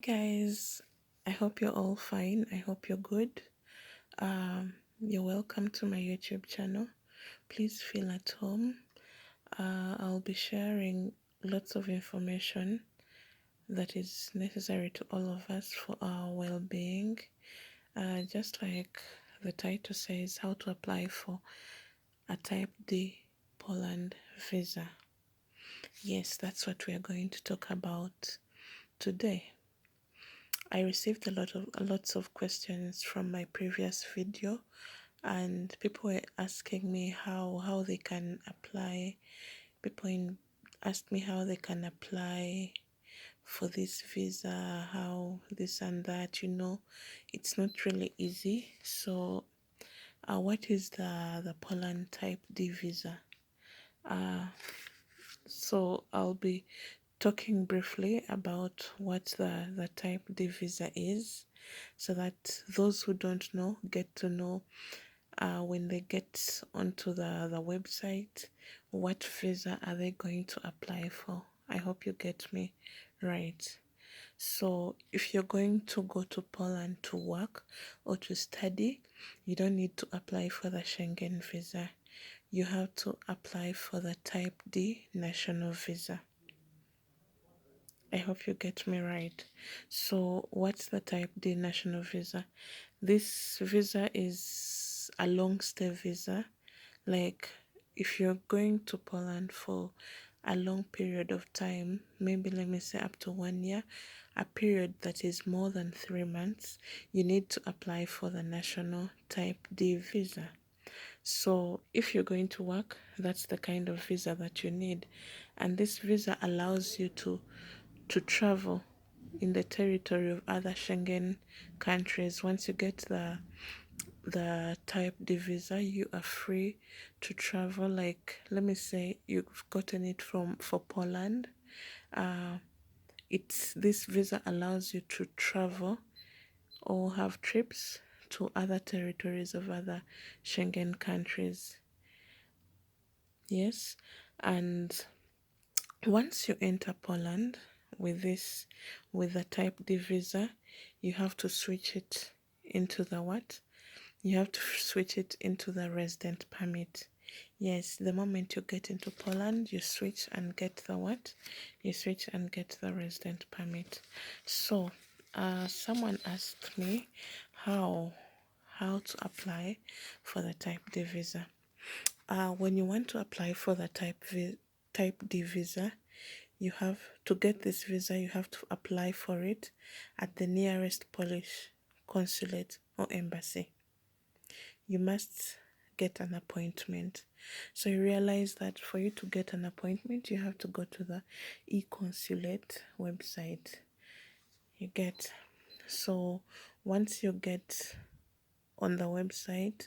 guys, I hope you're all fine. I hope you're good. You're welcome to my YouTube channel. Please feel at home. I'll be sharing lots of information that is necessary to all of us for our well-being. Just like the title says, how to apply for a Type D Poland visa. Yes, that's what we are going to talk about today. I received lots of questions from my previous video, and people were asking me how they can apply. Asked me how they can apply for this visa, how this and that. It's not really easy. So, what is the Poland Type D visa? So I'll be talking briefly about what the Type D visa is, so that those who don't know get to know when they get onto the website, what visa are they going to apply for. I hope you get me right. So if you're going to go to Poland to work or to study, you don't need to apply for the Schengen visa. You have to apply for the Type D national visa. I hope you get me right. So what's the Type D national visa? This visa is a long stay visa. Like if you're going to Poland for a long period of time, maybe let me say up to 1 year, a period that is more than 3 months, you need to apply for the national Type D visa. So if you're going to work, that's the kind of visa that you need. And this visa allows you to travel in the territory of other Schengen countries. Once you get the Type D visa, you are free to travel. Like let me say you've gotten it for Poland. This visa allows you to travel or have trips to other territories of other Schengen countries. Yes, and once you enter Poland with the Type D visa, you have to switch it into the what? You have to switch it into the resident permit. Yes, the moment you get into Poland, you switch and get the what? You switch and get the resident permit. So, someone asked me how to apply for the Type D visa. When you want to apply for the Type D visa, you have to get this visa, you have to apply for it at the nearest Polish consulate or embassy. You must get an appointment. So you realize that for you to get an appointment, you have to go to the e-consulate website. You get. So once you get on the website,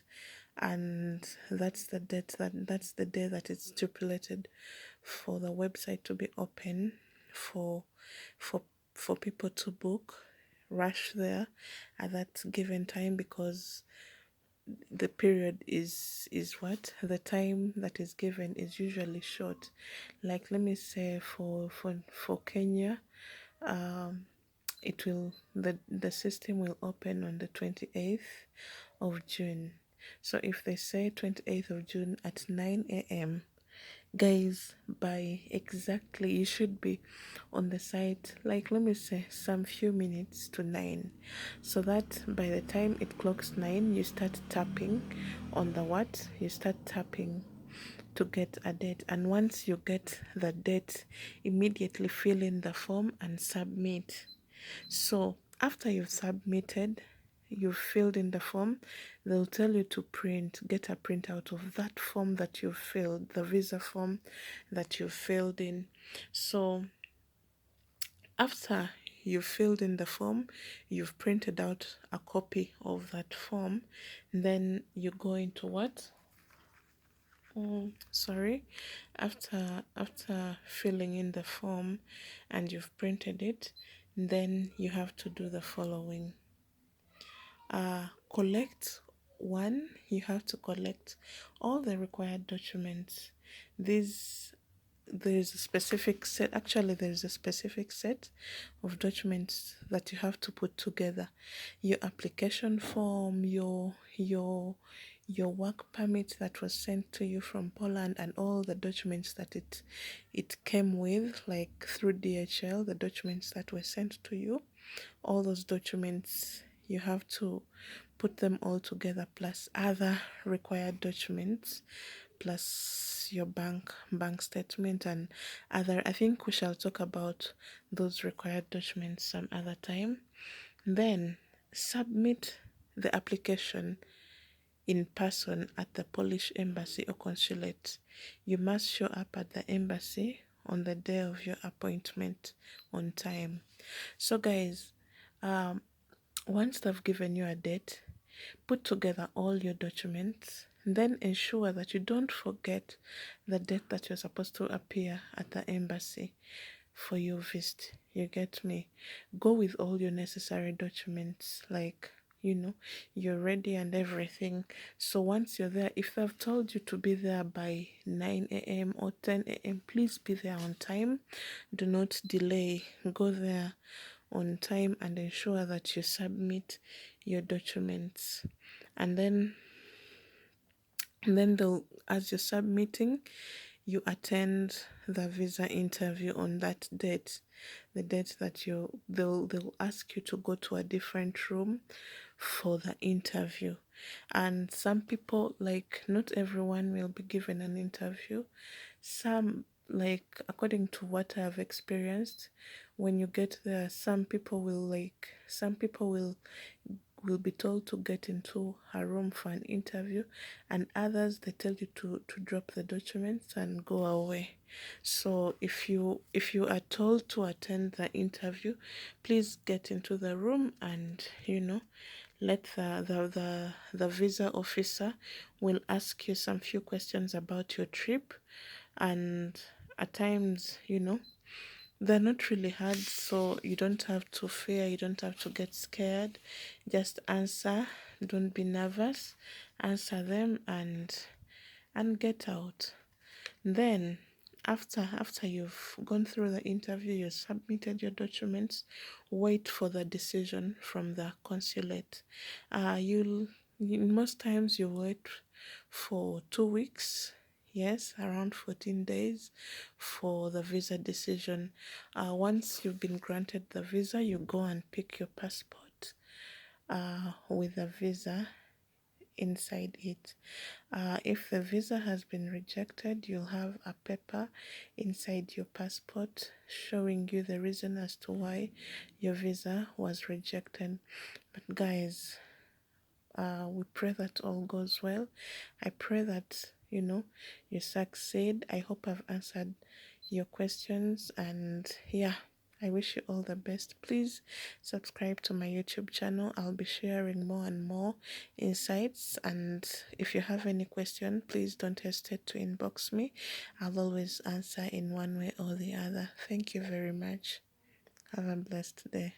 and that's the day that it's stipulated for the website to be open for people to book, rush there at that given time, because the period is what the time that is given is usually short. Like let me say for Kenya, it will the system will open on the 28th of June. So if they say 28th of June at 9 a.m., guys, by exactly you should be on the site, like let me say some few minutes to 9, so that by the time it clocks 9, you start tapping on the what? You start tapping to get a date, and once you get the date, immediately fill in the form and submit. So after you've submitted, you've filled in the form, they'll tell you to get a printout of that form that you filled, the visa form that you filled in. So after you've filled in the form, you've printed out a copy of that form, then you go into what? Sorry. After filling in the form and you've printed it, then you have to do the following. You have to collect all the required documents. These there's a specific set, actually there's a specific set of documents that you have to put together: your application form, your work permit that was sent to you from Poland, and all the documents that it came with, like through DHL, the documents that were sent to you. All those documents, you have to put them all together, plus other required documents, plus your bank statement and other. I think we shall talk about those required documents some other time. Then submit the application in person at the Polish embassy or consulate. You must show up at the embassy on the day of your appointment on time. So guys, um, once they've given you a date, put together all your documents, then ensure that you don't forget the date that you're supposed to appear at the embassy for your visit. You get me? Go with all your necessary documents, like, you're ready and everything. So once you're there, if they've told you to be there by 9 a.m. or 10 a.m., please be there on time. Do not delay. Go there on time and ensure that you submit your documents. And then they'll, as you're submitting, you attend the visa interview on that date, the date that they'll ask you to go to a different room for the interview. And some people, like, not everyone will be given an interview. Some, like, according to what I've experienced, when you get there, some people will be told to get into a room for an interview, and others they tell you to drop the documents and go away. So if you are told to attend the interview, please get into the room, and let the visa officer will ask you some few questions about your trip. And at times, they're not really hard, so you don't have to fear, you don't have to get scared. Just answer, don't be nervous, answer them, and get out. Then after you've gone through the interview, you submitted your documents, wait for the decision from the consulate. Most times you wait for 2 weeks, yes, around 14 days, for the visa decision. Once you've been granted the visa, you go and pick your passport with the visa inside it. If the visa has been rejected, you'll have a paper inside your passport showing you the reason as to why your visa was rejected. But guys, we pray that all goes well. I pray that you succeed. I hope I've answered your questions, and yeah, I wish you all the best. Please subscribe to my YouTube channel. I'll be sharing more and more insights, and if you have any question, please don't hesitate to inbox me. I'll always answer in one way or the other. Thank you very much. Have a blessed day.